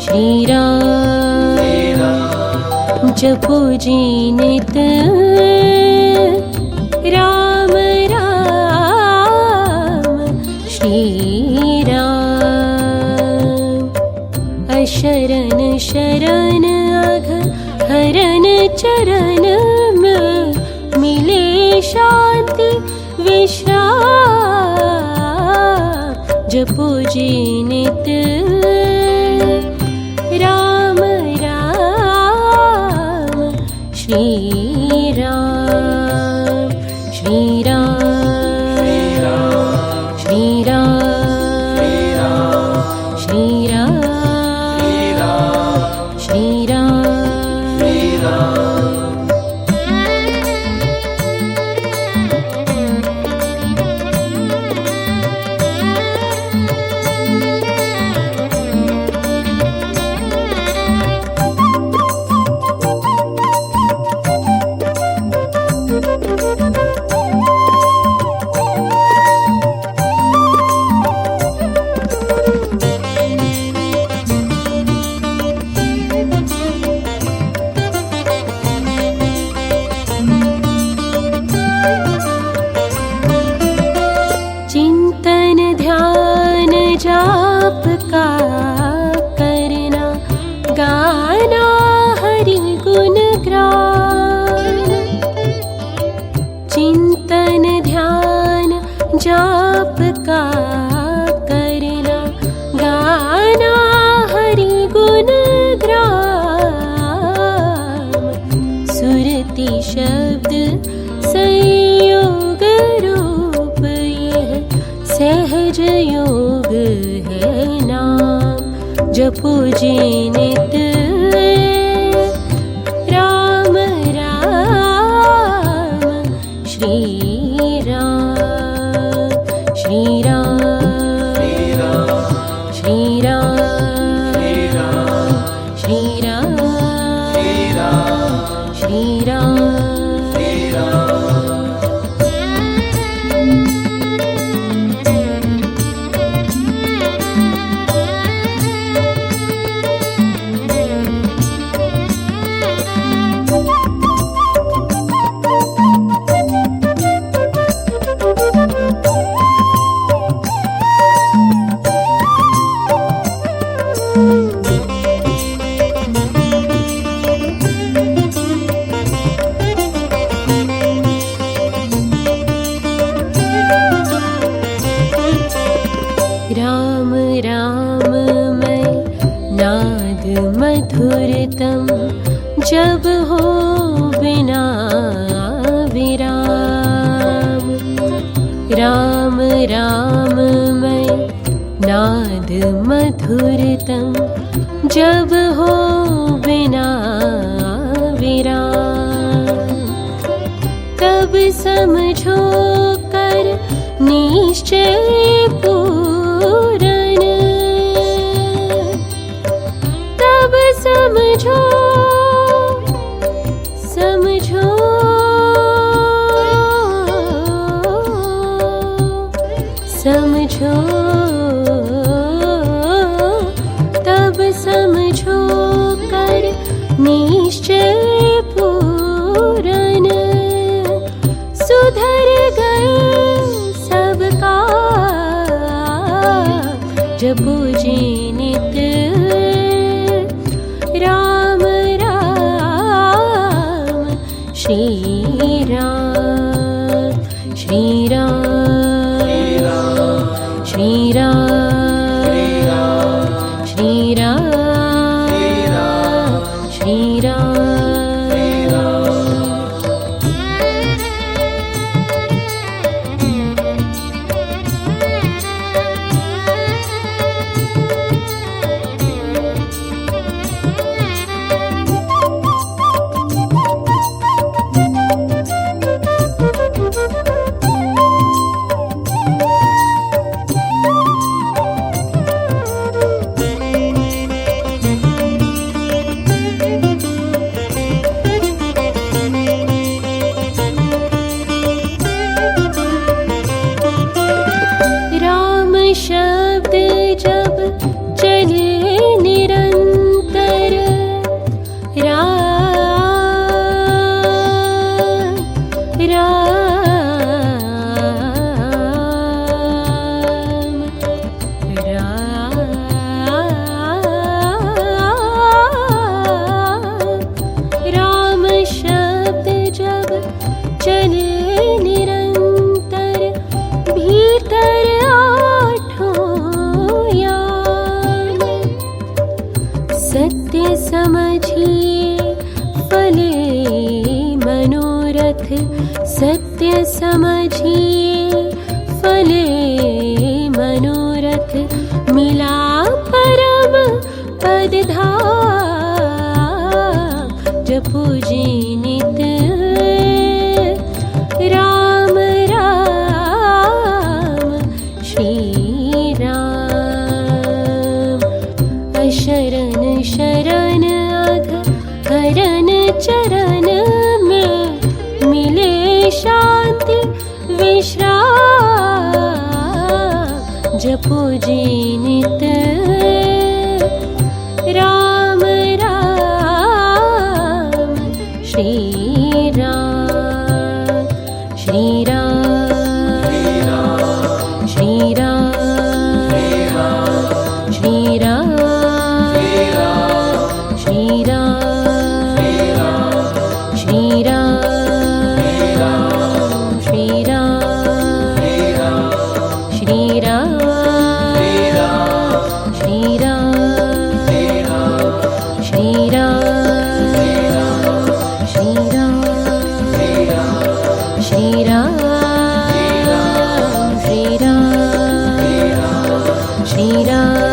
श्री राम जपो जी नित राम राम श्री राम। अशरण शरण अघ हरण चरण में मिले शांति विश्राम। जपो जी नित राम राम श्री राम। श्री राम श्री राम श्री राम श्री राम। जाप का करना गाना हरि गुण गान। चिंतन ध्यान जाप का करना गाना हरि गुण ग्राम। सुरति शब्द संयोग रूप यह सहज योग है नाम। जपो जी नित राम राम श्री राम। श्री राम श्री राम श्री राम श्री राम। राम राम मैं नाद मधुरतम जब हो बिना विराम। राम राम मैं नाद मधुरतम जब हो बिना विराम। तब समझो कर निश्चय पूरन। तब समझो समझो समझो तब समझो कर निश्चय पूरन। सुधर गए सबका जपो जी नित राम राम श्री राम। श्री राम श्री राम श्री राम श्री राम। राम शब्द जब चले निरंतर भीतर आठों याम। सत्य समझिए फले मनोरथ, सत्य समझिए फले मनोरथ, मिला परम पद धाम। जपो जी नित राम राम श्री राम। अशरण शरण अघ हरण चरण में मिले शांति विश्राम। जपो जी नित राम राम श्री राम। श्री राम श्री राम श्री राम श्री राम श्री राम श्री राम श्री राम श्री राम श्री राम श्री राम श्री राम श्री राम